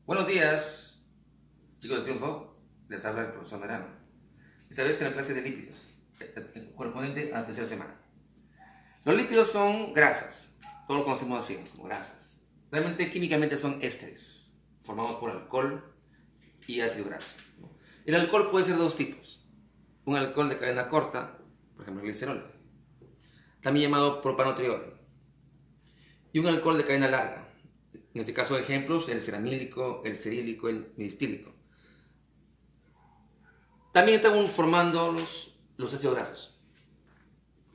Buenos días, chicos de Triunfo. Les habla el profesor Merano. Esta vez en la clase de lípidos, correspondiente a la tercera semana. Los lípidos son grasas, todos lo conocemos así, como grasas. Realmente químicamente son ésteres, formados por alcohol y ácido graso. El alcohol puede ser de dos tipos. Un alcohol de cadena corta, por ejemplo el glicerol, también llamado propanotriol, y un alcohol de cadena larga. En este caso, ejemplos, el ceramílico, el cerílico, el miristílico. También están formando los ácidos grasos,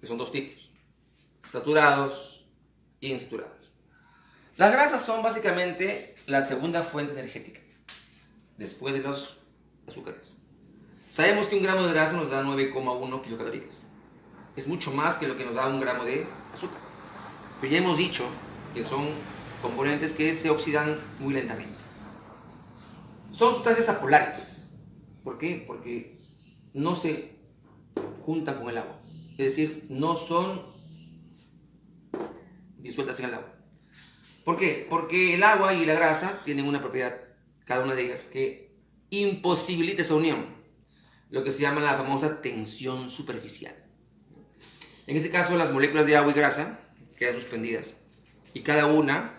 que son dos tipos, saturados y insaturados. Las grasas son básicamente la segunda fuente energética, después de los azúcares. Sabemos que un gramo de grasa nos da 9,1 kilocalorías. Es mucho más que lo que nos da un gramo de azúcar. Pero ya hemos dicho que son componentes que se oxidan muy lentamente. Son sustancias apolares. ¿Por qué? Porque no se juntan con el agua. Es decir, no son disueltas en el agua. ¿Por qué? Porque el agua y la grasa tienen una propiedad, cada una de ellas, que imposibilita esa unión. Lo que se llama la famosa tensión superficial. En este caso, las moléculas de agua y grasa quedan suspendidas. Y cada una,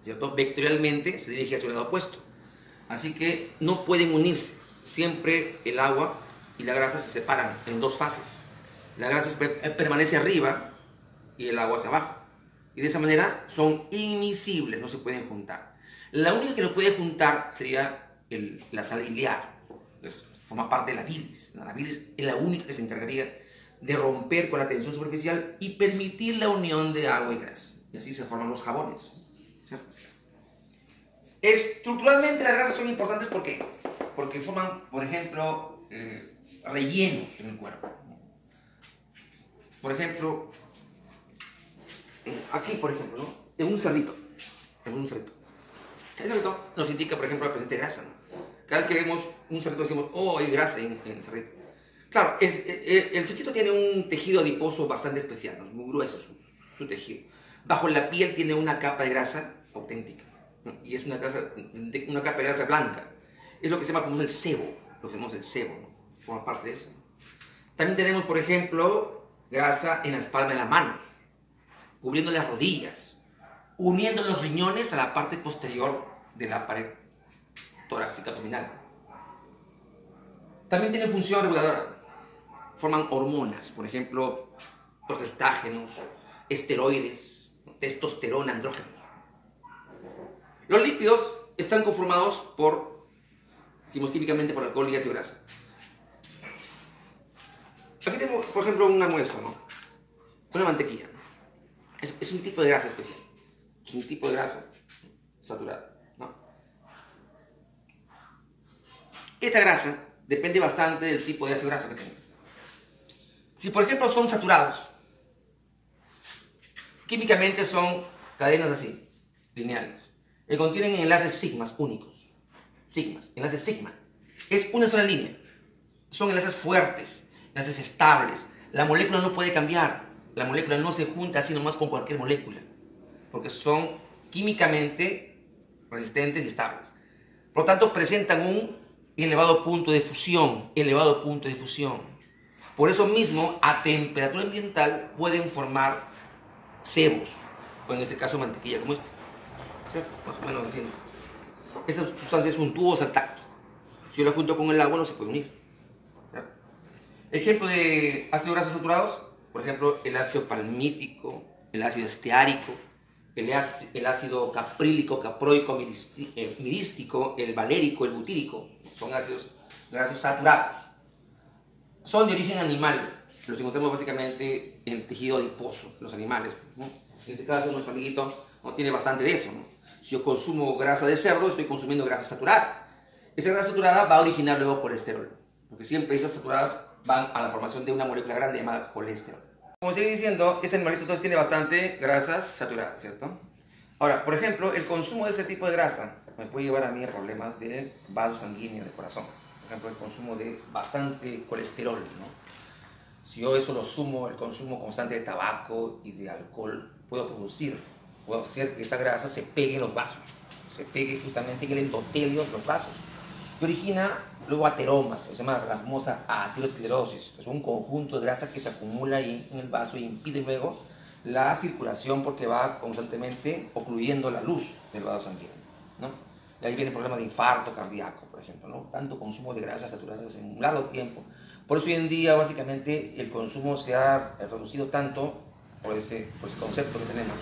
¿cierto?, vectorialmente se dirige hacia el lado opuesto. Así que no pueden unirse. Siempre el agua y la grasa se separan en dos fases. La grasa permanece arriba y el agua hacia abajo. Y de esa manera son inmiscibles, no se pueden juntar. La única que lo puede juntar sería la sal biliar. Entonces, forma parte de la bilis. La bilis es la única que se encargaría de romper con la tensión superficial y permitir la unión de agua y grasa. Y así se forman los jabones, ¿cierto? Estructuralmente las grasas son importantes, ¿por qué? Porque forman, por ejemplo, rellenos en el cuerpo. Por ejemplo, aquí, por ejemplo, ¿no?, en un cerdito. El cerdito nos indica, por ejemplo, la presencia de grasa, ¿no? Cada vez que vemos un cerdito decimos, oh, hay grasa en el cerdito. Claro, el chanchito tiene un tejido adiposo bastante especial, ¿no? Muy grueso su tejido. Bajo la piel tiene una capa de grasa auténtica, ¿no? Y es una capa de grasa blanca. Es lo que se llama como el sebo, lo que llamamos el sebo, ¿no? Forma parte de eso. También tenemos, por ejemplo, grasa en las palmas de las manos, cubriendo las rodillas, uniendo los riñones a la parte posterior de la pared torácica abdominal. También tienen función reguladora. Forman hormonas, por ejemplo, los estágenos, esteroides, testosterona, andrógenos. Los lípidos están conformados por, dijimos químicamente, por alcohol y ácido graso. Aquí tenemos, por ejemplo, un almuerzo, ¿no? Una mantequilla. Es un tipo de grasa especial. Es un tipo de grasa saturada, ¿no? Esta grasa depende bastante del tipo de ácido graso que tenga. Si, por ejemplo, son saturados, químicamente son cadenas así, lineales, que contienen enlaces sigmas únicos. Enlaces sigma. Es una sola línea. Son enlaces fuertes, enlaces estables. La molécula no puede cambiar. La molécula no se junta así nomás con cualquier molécula, porque son químicamente resistentes y estables. Por lo tanto, presentan un elevado punto de fusión, Por eso mismo, a temperatura ambiental pueden formar sebos, o en este caso mantequilla como este, ¿cierto? Más o menos así. Esta sustancia es untuosa al tacto. Si yo la junto con el agua no se puede unir, ¿cierto? Ejemplo de ácidos grasos saturados, por ejemplo, el ácido palmítico, el ácido esteárico, el ácido caprílico, caproico, mirístico, el valérico, el butírico. Son ácidos grasos saturados. Son de origen animal. Los encontramos básicamente en el tejido adiposo, los animales, ¿no? En este caso, nuestro amiguito no tiene bastante de eso, ¿no? Si yo consumo grasa de cerdo, estoy consumiendo grasa saturada. Esa grasa saturada va a originar luego colesterol, porque siempre esas saturadas van a la formación de una molécula grande llamada colesterol. Como sigue diciendo, este animalito entonces tiene bastante grasas saturadas, ¿cierto? Ahora, por ejemplo, el consumo de ese tipo de grasa me puede llevar a mí a problemas de vaso sanguíneo, de corazón. Por ejemplo, el consumo de bastante colesterol, ¿no? Si yo eso lo sumo, el consumo constante de tabaco y de alcohol, puedo hacer que esa grasa se pegue en los vasos, se pegue justamente en el endotelio de los vasos. Y origina luego ateromas, que se llama la famosa aterosclerosis. Es un conjunto de grasa que se acumula ahí en el vaso y impide luego la circulación porque va constantemente ocluyendo la luz del vaso sanguíneo, ¿no? Y ahí viene el problema de infarto cardíaco, por ejemplo, ¿no? Tanto consumo de grasas saturadas en un largo tiempo. Por eso hoy en día básicamente el consumo se ha reducido tanto por ese concepto que tenemos.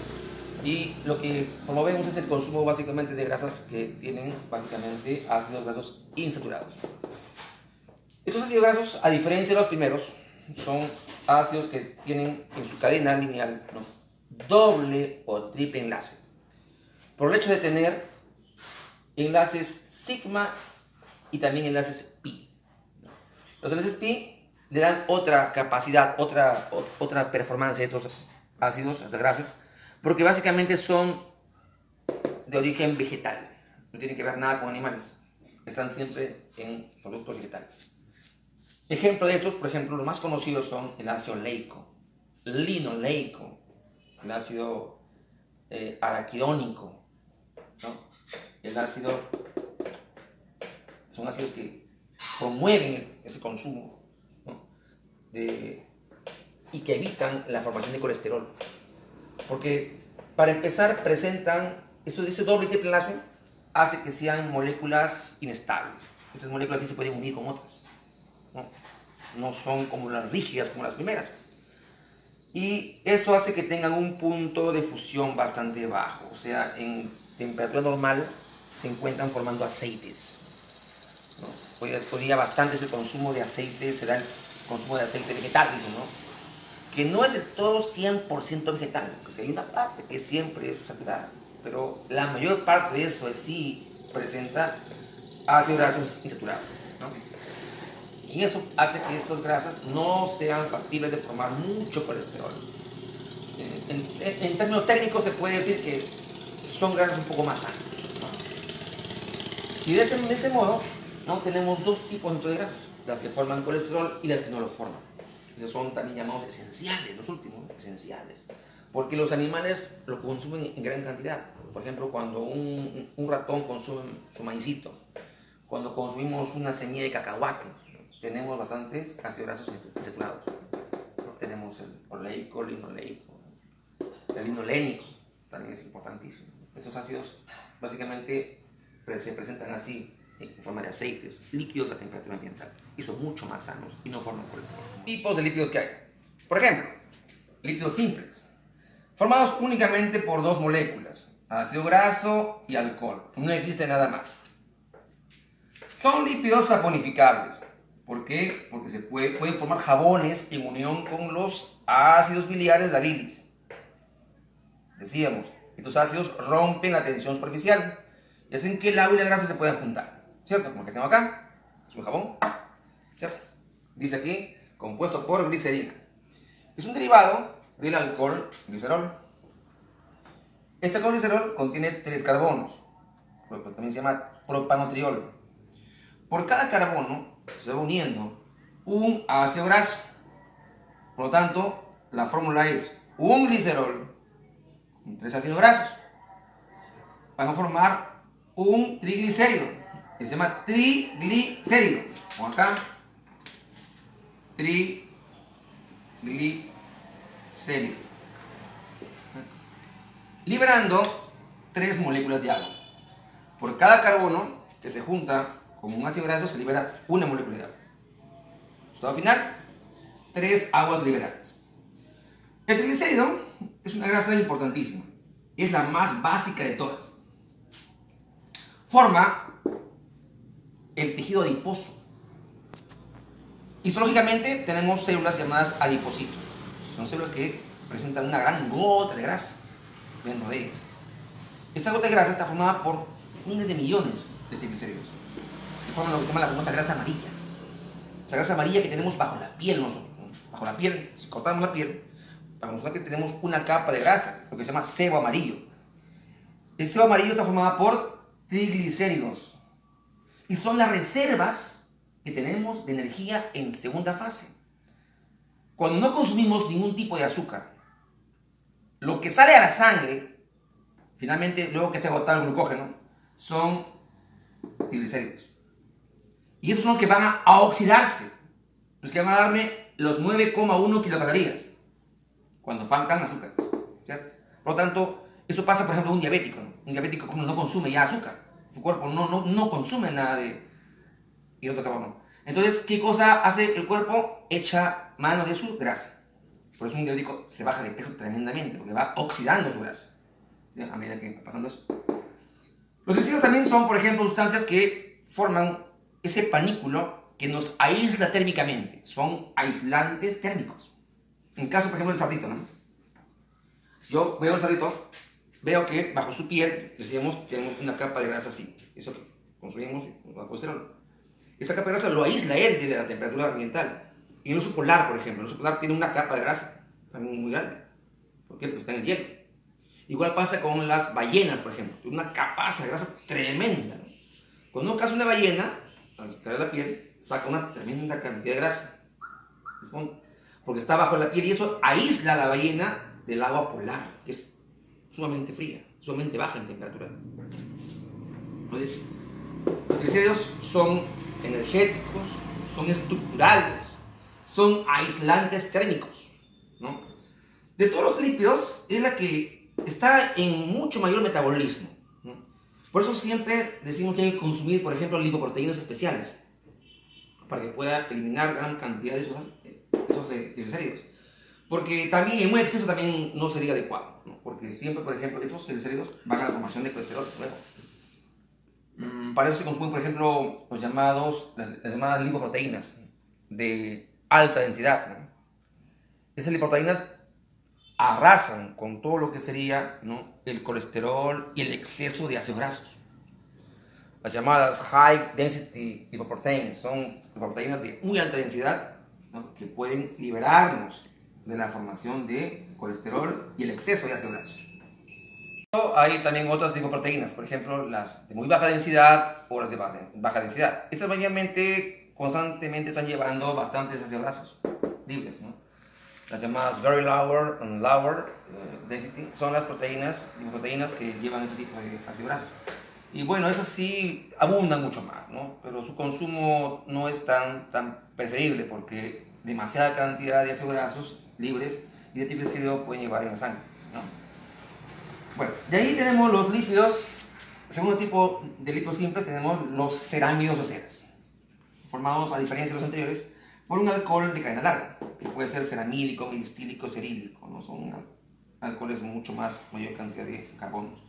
Y lo que promovemos es el consumo básicamente de grasas que tienen básicamente ácidos grasos insaturados. Estos ácidos grasos, a diferencia de los primeros, son ácidos que tienen en su cadena lineal, ¿no?, doble o triple enlace. Por el hecho de tener enlaces sigma y también enlaces pi. Los enlaces pi le dan otra capacidad, otra performance de estos ácidos, estas grasas, porque básicamente son de origen vegetal. No tienen que ver nada con animales. Están siempre en productos vegetales. Ejemplo de estos, por ejemplo, los más conocidos son el ácido leico, linoleico, el ácido araquidónico, ¿no? El ácido, son ácidos que promueven ese consumo, ¿no?, y que evitan la formación de colesterol. Porque para empezar presentan, ese doble y triple enlace hace que sean moléculas inestables. Estas moléculas sí se pueden unir con otras, ¿no? No son como las rígidas como las primeras. Y eso hace que tengan un punto de fusión bastante bajo. O sea, en temperatura normal se encuentran formando aceites, ¿no? Hoy día bastante es el consumo de aceite, se da el consumo de aceite vegetal, dicen, ¿no?, que no es de todo 100% vegetal, pues hay una parte que siempre es saturada, pero la mayor parte de eso sí presenta ácidos grasos insaturados, ¿no? Y eso hace que estas grasas no sean factibles de formar mucho colesterol. En términos técnicos se puede decir que son grasas un poco más sanas, ¿no? Y de ese modo, ¿no?, tenemos dos tipos de grasas, las que forman colesterol y las que no lo forman. Que son también llamados esenciales, los últimos, esenciales, porque los animales lo consumen en gran cantidad. Por ejemplo, cuando un ratón consume su maicito, cuando consumimos una semilla de cacahuate, tenemos bastantes ácidos grasos insaturados, ¿no? Tenemos el oleico, linoleico, el linolénico, también es importantísimo. Estos ácidos básicamente se presentan así, en forma de aceites líquidos a temperatura ambiental, y son mucho más sanos y no forman colesterol. Tipos de lípidos que hay. Por ejemplo, lípidos simples, formados únicamente por dos moléculas, ácido graso y alcohol. No existe nada más. Son lípidos saponificables. ¿Por qué? Porque se pueden formar jabones en unión con los ácidos biliares de la bilis. Decíamos, estos ácidos rompen la tensión superficial y hacen que el agua y la grasa se puedan juntar, ¿cierto? Como que tengo acá, es un jabón, ¿cierto? Dice aquí, compuesto por glicerina. Es un derivado del alcohol glicerol. Este alcohol glicerol contiene 3 carbonos, también se llama propanotriol. Por cada carbono se va uniendo un ácido graso. Por lo tanto, la fórmula es un glicerol con 3 ácidos grasos. Van a formar un triglicérido, que se llama triglicérido. Como acá, triglicérido. Liberando 3 moléculas de agua. Por cada carbono que se junta con un ácido graso se libera una molécula de agua. Resultado final, 3 aguas liberadas. El triglicérido es una grasa importantísima. Es la más básica de todas. Forma el tejido adiposo. Histológicamente tenemos células llamadas adipocitos. Son células que presentan una gran gota de grasa dentro de ellas. Esta gota de grasa está formada por miles de millones de triglicéridos, que forman lo que se llama la famosa grasa amarilla. Esa grasa amarilla que tenemos bajo la piel nosotros, ¿no? Bajo la piel, si cortamos la piel, vamos a ver que tenemos una capa de grasa, lo que se llama sebo amarillo. El sebo amarillo está formado por triglicéridos y son las reservas que tenemos de energía en segunda fase. Cuando no consumimos ningún tipo de azúcar, lo que sale a la sangre, finalmente luego que se agota el glucógeno, son triglicéridos. Y esos son los que van a oxidarse, los que van a darme los 9,1 kilocalorías cuando faltan azúcar, ¿cierto? Por lo tanto, eso pasa, por ejemplo, a un diabético, ¿no? Un diabético no consume ya azúcar, su cuerpo no consume nada de hidrato de carbono. Entonces, ¿qué cosa hace el cuerpo? Echa mano de su grasa. Por eso un diabético se baja de peso tremendamente, porque va oxidando su grasa, ¿sí? A medida que va pasando eso. Los triglicéridos también son, por ejemplo, sustancias que forman ese panículo que nos aísla térmicamente. Son aislantes térmicos. En caso, por ejemplo, del cerdito, ¿no? Yo veo el cerdito, veo que bajo su piel, decíamos, tenemos una capa de grasa así. Eso que consumimos el colesterol. Esa capa de grasa lo aísla él de la temperatura ambiental. Y el oso polar, por ejemplo, el oso polar tiene una capa de grasa también muy grande. ¿Por qué? Porque está en el hielo. Igual pasa con las ballenas, por ejemplo. Tiene una capa de grasa tremenda, ¿no? Cuando uno caza una ballena, al extraer la piel, saca una tremenda cantidad de grasa de fondo, porque está bajo la piel y eso aísla a la ballena del agua polar, que es sumamente fría, sumamente baja en temperatura. Entonces, los triglicéridos son energéticos, son estructurales, son aislantes térmicos, ¿no? De todos los lípidos, es la que está en mucho mayor metabolismo, ¿no? Por eso siempre decimos que hay que consumir, por ejemplo, lipoproteínas especiales, para que pueda eliminar gran cantidad de esos triglicéridos. Porque también en un exceso también no sería adecuado, ¿no? Porque siempre, por ejemplo, estos triglicéridos van a la formación de colesterol. Para eso se consumen, por ejemplo, las llamadas lipoproteínas de alta densidad, ¿no? Esas lipoproteínas arrasan con todo lo que sería, ¿no?, el colesterol y el exceso de ácidos grasos. Las llamadas High Density Lipoproteins son proteínas de muy alta densidad, ¿no?, que pueden liberarnos de la formación de colesterol y el exceso de ácido graso. Hay también otras lipoproteínas, por ejemplo, las de muy baja densidad o las de baja densidad. Estas mayormente constantemente están llevando bastantes ácidos grasos libres, ¿no? Las llamadas very lower and lower density son las lipoproteínas que llevan este tipo de ácidos grasos. Y bueno, esas sí abundan mucho más, ¿no? Pero su consumo no es tan preferible porque demasiada cantidad de ácidos grasos libres y de triglicéridos pueden llevar en la sangre, ¿no? Bueno, de ahí tenemos los lípidos. El segundo tipo de lípidos simples tenemos los cerámidos o ceras, formados, a diferencia de los anteriores, por un alcohol de cadena larga, que puede ser ceramílico, midistílico, cerílico, ¿no? Son alcoholes de mayor cantidad de carbono.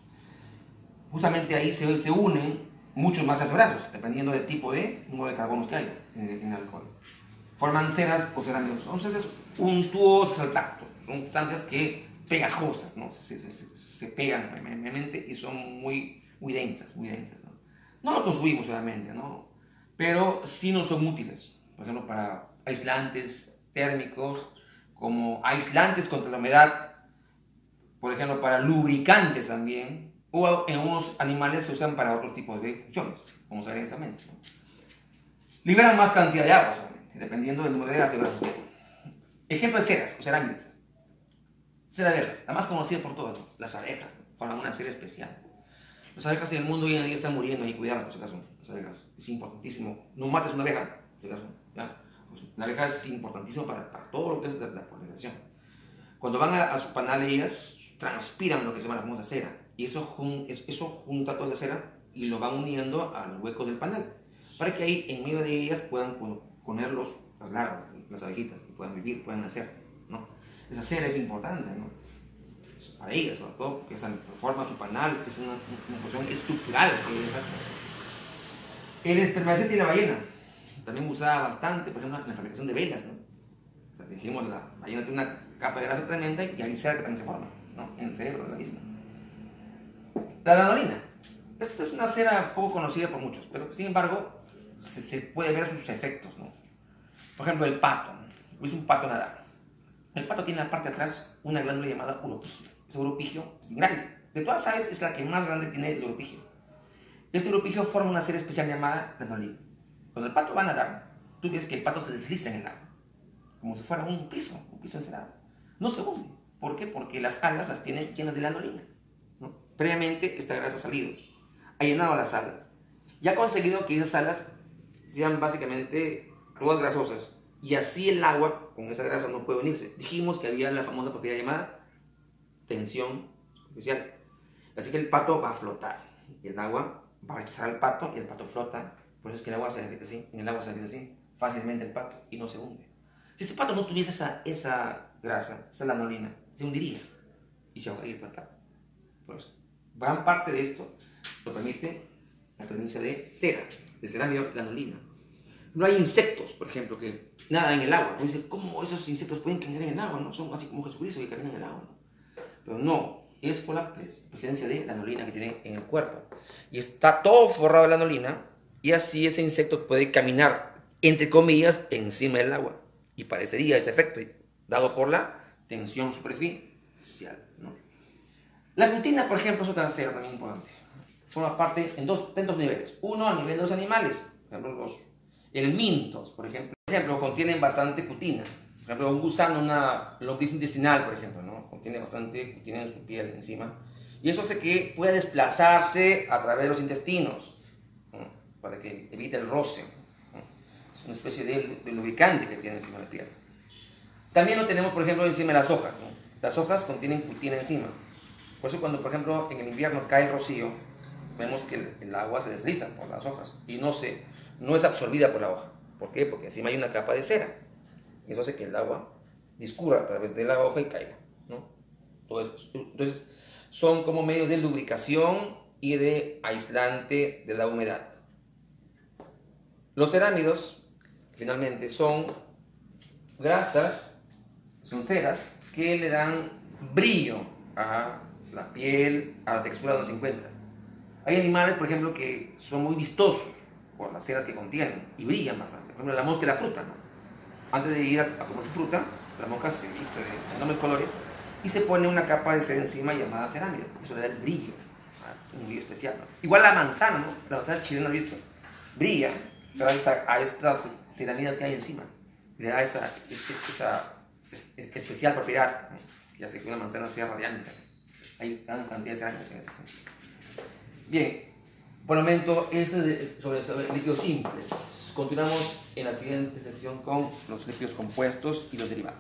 Justamente ahí se unen muchos más ácidos grasos, dependiendo del tipo de número de carbonos que haya en el alcohol. Forman ceras o cerámidos. Son sustancias untuosas al tacto, son sustancias que pegajosas, ¿no? Se pegan firmemente y son muy densas, ¿no? No lo consumimos solamente, ¿no? Pero sí nos son útiles, por ejemplo, para aislantes térmicos, como aislantes contra la humedad, por ejemplo, para lubricantes también, o en unos animales se usan para otros tipos de funciones, como se ve en esa mente, ¿no? Liberan más cantidad de agua solamente, dependiendo del número de ácidos grasos que hay. Ejemplo de ceras o cerámicos. Cera de abejas, la más conocida por todos, ¿no? Las abejas, ¿no?, para una cera especial. Las abejas en el mundo hoy en día están muriendo, hay que cuidarlas, por si acaso. Las abejas, es importantísimo. No mates una abeja, por si acaso, ¿ya? Pues la abeja es importantísima para todo lo que es la polinización. Cuando van a su panal, ellas transpiran lo que se llama la famosa cera. Y eso junta toda esa cera y lo van uniendo a los huecos del panal, para que ahí en medio de ellas puedan poner las larvas, las abejitas, que puedan vivir, puedan nacer, ¿no? Esa cera es importante, ¿no?, para ellas, sobre todo porque forma su panal, que es una función estructural que ellas hacen. El espermaceti y la ballena también usaba bastante, por ejemplo, en la fabricación de velas, ¿no? O sea, decimos, la ballena tiene una capa de grasa tremenda y hay cera que también se forma, ¿no?, en el cerebro de la misma. La lanolina. Esta es una cera poco conocida por muchos, pero sin embargo se puede ver sus efectos, ¿no? Por ejemplo, el pato. Es un pato nadar. El pato tiene en la parte de atrás una glándula llamada uropigio. Ese uropigio es grande. De todas las aves es la que más grande tiene el uropigio. Este uropigio forma una cera especial llamada lanolina. Cuando el pato va a nadar, tú ves que el pato se desliza en el agua, como si fuera un piso encerado. No se hunde. ¿Por qué? Porque las alas las tienen llenas de lanolina, ¿no? Previamente esta grasa ha salido. ha llenado las salas y ha conseguido que esas salas sean básicamente todas grasosas. Y así el agua con esa grasa no puede unirse. Dijimos que había la famosa propiedad llamada tensión superficial. Así que el pato va a flotar. Y el agua va a rechazar al pato y el pato flota. Por eso es que el agua se derrite así. En el agua se derrite así fácilmente el pato y no se hunde. Si ese pato no tuviese esa grasa, esa lanolina, se hundiría y se ahogaría el pato. Por eso, gran parte de esto lo permite la presencia de cera, de cerámido, lanolina. No hay insectos, por ejemplo, que nadan en el agua. Uno dice, ¿cómo esos insectos pueden caminar en el agua? ¿No? Son así como Jesucristo que camina en el agua, ¿no? Pero no, es por la presencia de lanolina que tienen en el cuerpo. Y está todo forrado de lanolina y así ese insecto puede caminar, entre comillas, encima del agua. Y parecería ese efecto, dado por la tensión superficial, ¿no? La glutina, por ejemplo, es otra cera también importante. Forma parte en dos niveles. Uno, a nivel de los animales. Por ejemplo, los helmintos, por ejemplo, contienen bastante cutina. Por ejemplo, un gusano, una lombriz intestinal, por ejemplo, ¿no? Contiene bastante cutina en su piel encima. Y eso hace que pueda desplazarse a través de los intestinos, ¿no? Para que evite el roce, ¿no? Es una especie de lubricante que tiene encima de la piel. También lo tenemos, por ejemplo, encima de las hojas, ¿no? Las hojas contienen cutina encima. Por eso cuando, por ejemplo, en el invierno cae el rocío, vemos que el agua se desliza por las hojas y no es absorbida por la hoja. ¿Por qué? Porque encima hay una capa de cera. Y eso hace que el agua discurra a través de la hoja y caiga, ¿no? Todo eso. Entonces, son como medios de lubricación y de aislante de la humedad. Los cerámidos, finalmente, son grasas, son ceras que le dan brillo a la piel, a la textura donde se encuentra. Hay animales, por ejemplo, que son muy vistosos por las ceras que contienen y brillan bastante. Por ejemplo, la mosca y la fruta, ¿no? Antes de ir a comer su fruta, la mosca se viste de enormes colores y se pone una capa de cera encima llamada cerámido. Eso le da el brillo, ¿no? Un brillo especial, ¿no? Igual la manzana, ¿no? La manzana chilena, ¿has visto? Brilla gracias a estas ceramidas que hay encima. Le da esa especial propiedad, ¿no? Que hace que una manzana sea radiante. Hay gran cantidad de cerámicos en ese sentido. Bien, por el momento, sobre líquidos simples. Continuamos en la siguiente sesión con los líquidos compuestos y los derivados.